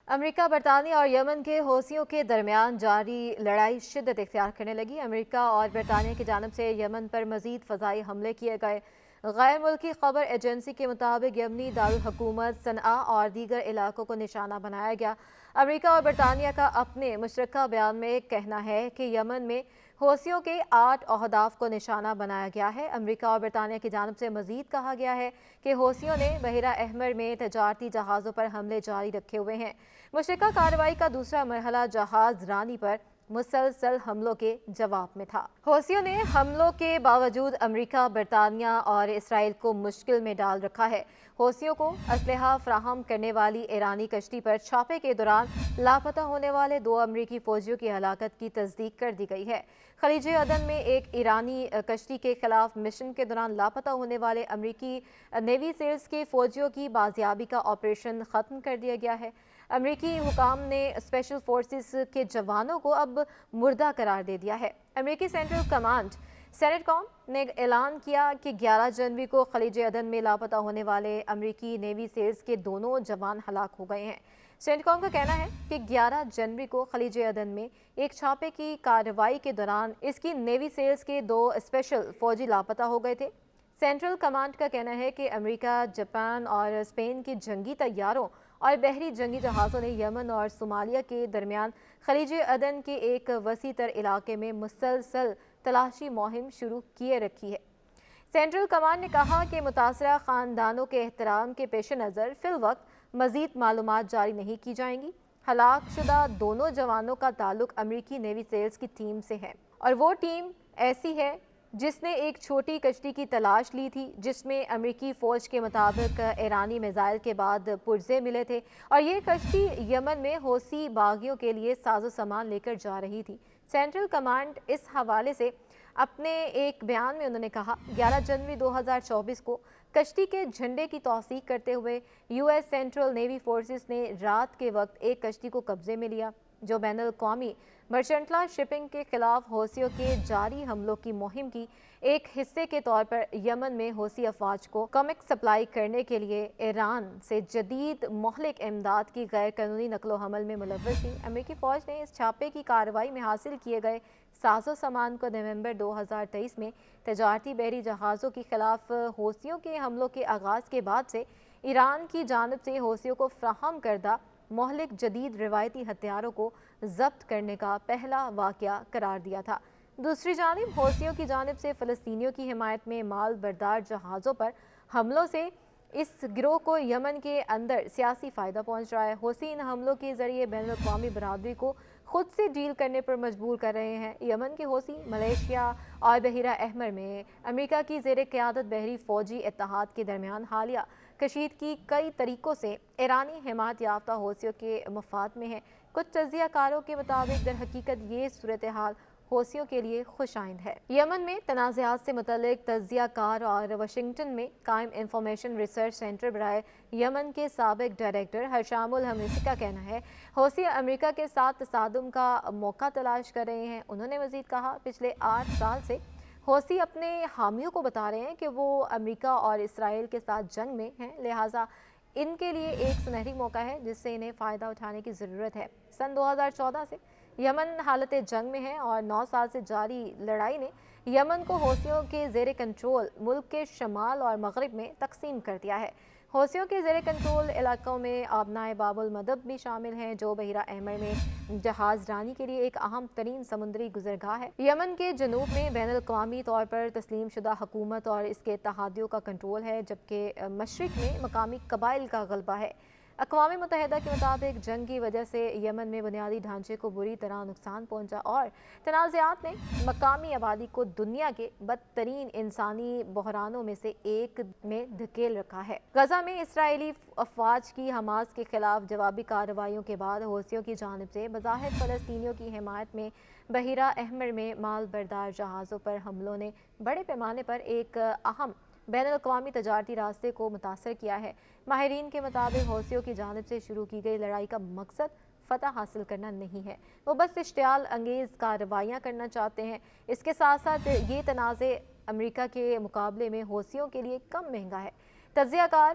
امریکہ، برطانیہ اور یمن کے حوثیوں کے درمیان جاری لڑائی شدت اختیار کرنے لگی۔ امریکہ اور برطانیہ کی جانب سے یمن پر مزید فضائی حملے کیے گئے۔ غیر ملکی خبر ایجنسی کے مطابق یمنی دارالحکومت صنعا اور دیگر علاقوں کو نشانہ بنایا گیا۔ امریکہ اور برطانیہ کا اپنے مشترکہ بیان میں کہنا ہے کہ یمن میں حوثیوں کے 8 اہداف کو نشانہ بنایا گیا ہے۔ امریکہ اور برطانیہ کی جانب سے مزید کہا گیا ہے کہ حوثیوں نے بحیرہ احمر میں تجارتی جہازوں پر حملے جاری رکھے ہوئے ہیں۔ مشترکہ کارروائی کا دوسرا مرحلہ جہاز رانی پر مسلسل حملوں کے جواب میں تھا۔ حوثیوں نے حملوں کے باوجود امریکہ، برطانیہ اور اسرائیل کو مشکل میں ڈال رکھا ہے۔ حوثیوں کو اسلحہ فراہم کرنے والی ایرانی کشتی پر چھاپے کے دوران لاپتہ ہونے والے 2 امریکی فوجیوں کی ہلاکت کی تصدیق کر دی گئی ہے۔ خلیج عدن میں ایک ایرانی کشتی کے خلاف مشن کے دوران لاپتہ ہونے والے امریکی نیوی سیلز کے فوجیوں کی بازیابی کا آپریشن ختم کر دیا گیا ہے۔ امریکی حکام نے اسپیشل فورسز کے جوانوں کو اب مردہ قرار دے دیا ہے۔ امریکی سینٹرل کمانڈ سینٹ کام نے اعلان کیا کہ 11 جنوری کو خلیج عدن میں لاپتہ ہونے والے امریکی نیوی سیلز کے دونوں جوان ہلاک ہو گئے ہیں۔ سینٹ کام کا کہنا ہے کہ 11 جنوری کو خلیج عدن میں ایک چھاپے کی کارروائی کے دوران اس کی نیوی سیلز کے 2 اسپیشل فوجی لاپتہ ہو گئے تھے۔ سینٹرل کمانڈ کا کہنا ہے کہ امریکہ، جاپان اور اسپین کے جنگی طیاروں اور بحری جنگی جہازوں نے یمن اور صومالیہ کے درمیان خلیج عدن کے ایک وسیع تر علاقے میں مسلسل تلاشی مہم شروع کیے رکھی ہے۔ سینٹرل کمانڈ نے کہا کہ متاثرہ خاندانوں کے احترام کے پیش نظر فی الوقت مزید معلومات جاری نہیں کی جائیں گی۔ ہلاک شدہ دونوں جوانوں کا تعلق امریکی نیوی سیلز کی ٹیم سے ہے اور وہ ٹیم ایسی ہے جس نے ایک چھوٹی کشتی کی تلاش لی تھی جس میں امریکی فوج کے مطابق ایرانی میزائل کے بعد پرزے ملے تھے، اور یہ کشتی یمن میں حوثی باغیوں کے لیے ساز و سامان لے کر جا رہی تھی۔ سینٹرل کمانڈ اس حوالے سے اپنے ایک بیان میں انہوں نے کہا، 11 جنوری 2024 کو کشتی کے جھنڈے کی توثیق کرتے ہوئے U S central navy forces نے رات کے وقت ایک کشتی کو قبضے میں لیا جو بین الاقوامی مرچنٹلا شپنگ کے خلاف حوثیوں کے جاری حملوں کی مہم کی ایک حصے کے طور پر یمن میں حوثی افواج کو کمک سپلائی کرنے کے لیے ایران سے جدید مہلک امداد کی غیر قانونی نقل و حمل میں ملوث تھی۔ امریکی فوج نے اس چھاپے کی کارروائی میں حاصل کیے گئے ساز و سامان کو نومبر 2023 میں تجارتی بحری جہازوں کے خلاف حوثیوں کے حملوں کے آغاز کے بعد سے ایران کی جانب سے حوثیوں کو فراہم کردہ مہلک جدید روایتی ہتھیاروں کو ضبط کرنے کا پہلا واقعہ قرار دیا تھا۔ دوسری جانب حوثیوں کی جانب سے فلسطینیوں کی حمایت میں مال بردار جہازوں پر حملوں سے اس گروہ کو یمن کے اندر سیاسی فائدہ پہنچ رہا ہے۔ حوثی ان حملوں کے ذریعے بین الاقوامی برادری کو خود سے ڈیل کرنے پر مجبور کر رہے ہیں۔ یمن کے حوثی ملیشیا اور بحیرہ احمر میں امریکہ کی زیر قیادت بحری فوجی اتحاد کے درمیان حالیہ کشیدگی کئی طریقوں سے ایرانی حمایت یافتہ حوثیوں کے مفاد میں ہے۔ کچھ تجزیہ کاروں کے مطابق در حقیقت یہ صورتحال حوثیوں کے لیے خوش آئند ہے۔ یمن میں تنازعات سے متعلق تجزیہ کار اور واشنگٹن میں قائم انفارمیشن ریسرچ سینٹر برائے یمن کے سابق ڈائریکٹر ہشام الہمسی کا کہنا ہے، حوثی امریکہ کے ساتھ تصادم کا موقع تلاش کر رہے ہیں۔ انہوں نے مزید کہا، پچھلے 8 سال سے حوثی اپنے حامیوں کو بتا رہے ہیں کہ وہ امریکہ اور اسرائیل کے ساتھ جنگ میں ہیں، لہٰذا ان کے لیے ایک سنہری موقع ہے جس سے انہیں فائدہ اٹھانے کی ضرورت ہے۔ سن 2014 سے یمن حالت جنگ میں ہے اور 9 سال سے جاری لڑائی نے یمن کو حوثیوں کے زیر کنٹرول ملک کے شمال اور مغرب میں تقسیم کر دیا ہے۔ حوثیوں کے زیر کنٹرول علاقوں میں آبنائے باب المندب بھی شامل ہیں جو بحیرہ احمر میں جہاز رانی کے لیے ایک اہم ترین سمندری گزرگاہ ہے۔ یمن کے جنوب میں بین الاقوامی طور پر تسلیم شدہ حکومت اور اس کے اتحادیوں کا کنٹرول ہے، جبکہ مشرق میں مقامی قبائل کا غلبہ ہے۔ اقوام متحدہ کے مطابق جنگ کی وجہ سے یمن میں بنیادی ڈھانچے کو بری طرح نقصان پہنچا اور تنازعات نے مقامی آبادی کو دنیا کے بدترین انسانی بحرانوں میں سے ایک میں دھکیل رکھا ہے۔ غزہ میں اسرائیلی افواج کی حماس کے خلاف جوابی کارروائیوں کے بعد حوثیوں کی جانب سے بظاہر فلسطینیوں کی حمایت میں بحیرہ احمر میں مال بردار جہازوں پر حملوں نے بڑے پیمانے پر ایک اہم بین الاقوامی تجارتی راستے کو متاثر کیا ہے۔ ماہرین کے مطابق حوثیوں کی جانب سے شروع کی گئی لڑائی کا مقصد فتح حاصل کرنا نہیں ہے، وہ بس اشتعال انگیز کارروائیاں کرنا چاہتے ہیں۔ اس کے ساتھ ساتھ یہ تنازع امریکہ کے مقابلے میں حوثیوں کے لیے کم مہنگا ہے۔ تجزیہ کار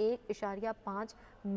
$1.5